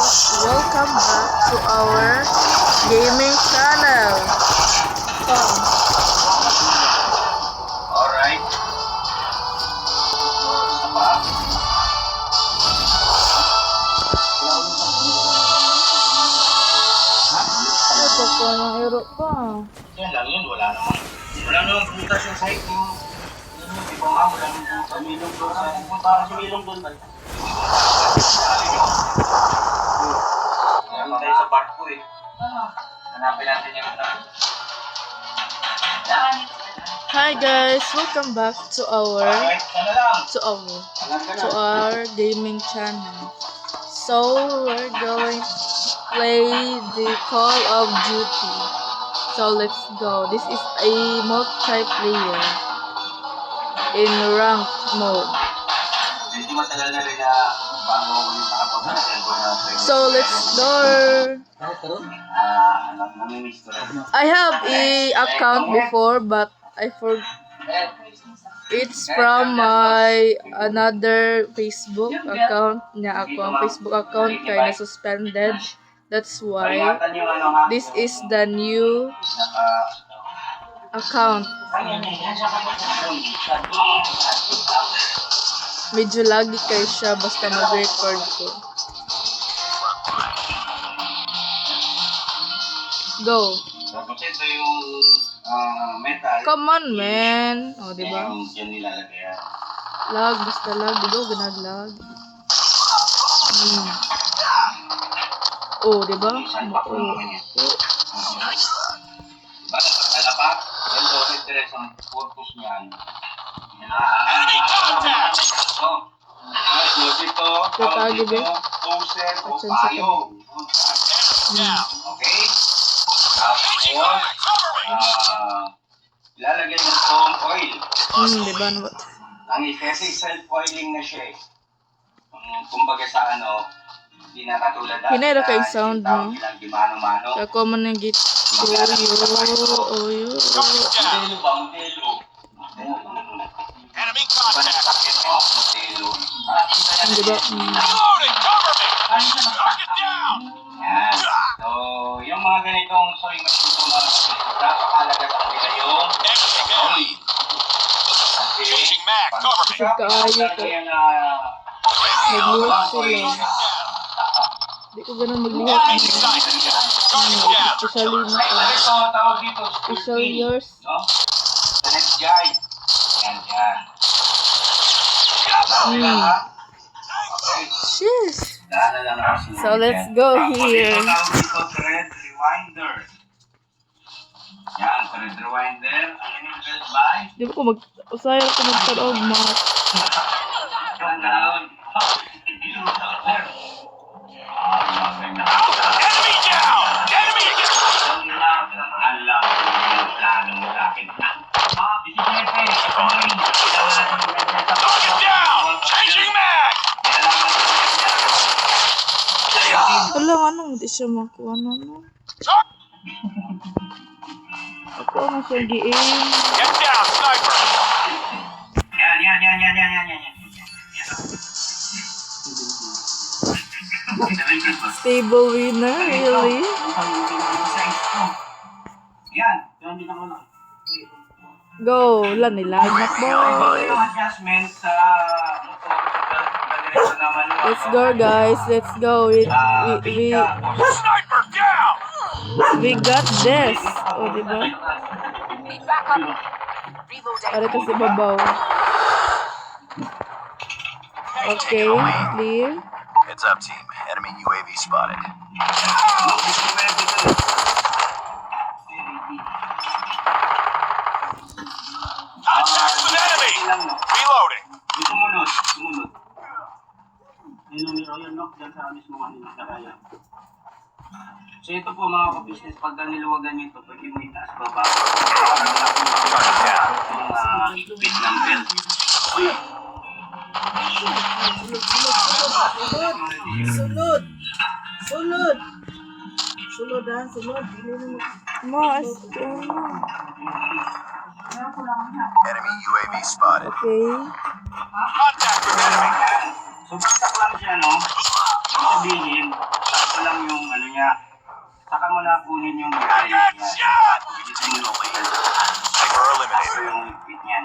guys, welcome back to our gaming channel. Alright. Ito po, mahirap pa. Yan lang yun, wala namang butas yung site mo. Hindi ba nga, wala namang butas. Milong doon sa pupunta ka sa milong doon. Meron tayo sa park ko eh. Hanapin natin yung Hi guys, welcome back to our gaming channel. So we're going to play the Call of Duty. So let's go. This is a multiplayer in ranked mode. Medyo matagal na rin na bago ako ulit nakapag-assemble na training. So let's go. Namimiss ko rin. I have a account before, but I forgot. It's from my another Facebook account niya ako. Ang Facebook account kaya na suspended. That's why this is the new account. Medyo lagi kayo siya basta mag-record ko. Go. Tapos ito yung metal. Come on, man. O, diba? Yan nilalagay yan. Lag, basta lag. Diba? Ginaglag. Oh, diba? Oh. Bakit pagkalapak? Yan daw, interest ang purpose niyan. Enemy contact! Dito, Tatagi ba? poster o Atyan sa payo. Down. Okay? Changing Tapos, back, cover me! ilalagay ng foam oil. Diba? Ano ba? Ang kasi self-oiling na siya eh. Kumbaga sa ano, hindi na katulad dati. Hinero kay sound, no? Ilang mano-mano. Sa common ng git. Oh, yo. Modelo ba? Modelo. Enemy contact! Modelo. Diba? Reloading, cover me! Target down! Yan. So, yung mga ganitong sewing machine po mga napakalaga sa nila yung Exiting enemy! Changing mag, cover me! Pagkaayo ko. Naglihat sila. Di ko ganun maglihat. Enemy sighted! Target down! Especially na. Ito, tawag dito. Especially yours. No? The next guy. Yan, yan. Okay. Jeez. Daan na lang ako sinunod So let's yan. go Tapos here. ito tawag dito, thread rewinder. Yan, thread rewinder. Ano yung belt by? Di ba ko usaya ko magkaroon mat. Enemy down! Enemy again! Target down! Changing mag! Wala ano, hindi siya makuha no. Ako nga siya gi-aim. Get down, sniper! Stable winner, really? Go, wala nila. Boy. Adjustment sa Let's go guys, let's go. We Sniper down! got this. O, diba? Para kasi babaw. Okay, clear. Heads up, team. Enemy UAV spotted. Contact with enemy! Reloading! Sumunod. Yan no, dyan sa mismo kanina sa kaya. So ito po mga ka-business, pagka niluwagan nyo ito, pwede mo itaas baba. Para yung bit ng belt. Mas. Enemy UAV spotted. Okay. Contact with enemy! So, basta lang siya, no? Sabihin, ko lang yung ano niya. Saka mo na kunin yung bigay. Taking the lead. Sniper eliminated. Yung higpit niyan.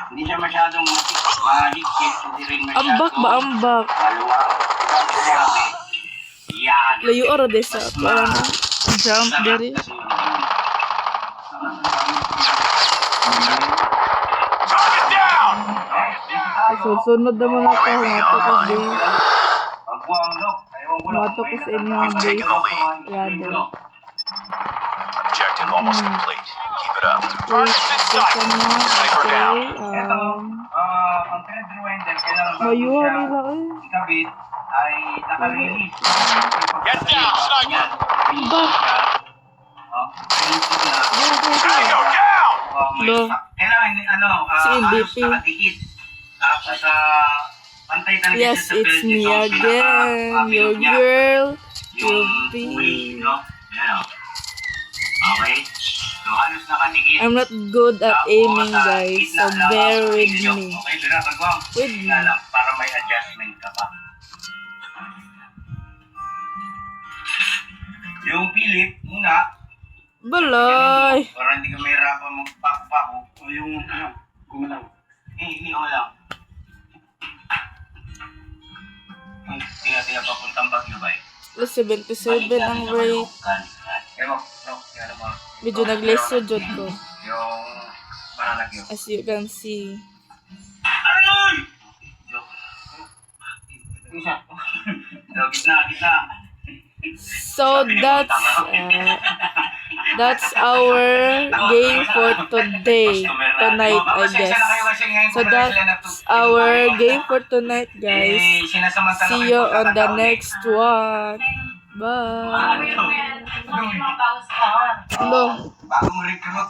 Hindi siya masyadong mahigpit. Hindi rin masyadong Ambak ba ambak? maluwag. Grabe. Yan. Layo ora desa. Parang jump dari. Target down! Susunod naman ako. Mato ko din. Mato ko sa inyong base. Taking the lead. Ladder. Objective almost complete. Keep it up. Target's in sight. Sniper down. Ang thread rewinder, kailangan bago Mayuha siya nila eh. ikabit, ay naka-release. Get down, sniper! Ba? Release na. Tango down! Lo. Kailangan, Si MVP. halos nakadikit. Tapos, pantay talaga Yes, siya sa it's belt me nito, again. Your pinaka-bilog niya. girl. Yung Your pulley, B. no? Ayan, o. Okay? So, halos nakadikit. I'm not good at Tapos, aiming, sa guys. gitna So lang bear ang with pilyo. me. Okay, Bira, bagwang. With me. Nga lang, para may adjustment ka pa. Yung pilip, muna, Balay. para hindi ka mahirapan magpako-pako. O yung, gumalaw. Hindi ko lang. Tiga-tiga papuntang Bagyo ba eh? Plus 77 ang rate. Medyo nag-leso jud ko. Yung panalagyo. As you can see. Aroy! Isa. Gitna. So that's our game for today. Tonight, I guess. So that's our game for tonight, guys. See you on the next one. Bye. Hello. Bagong recruit.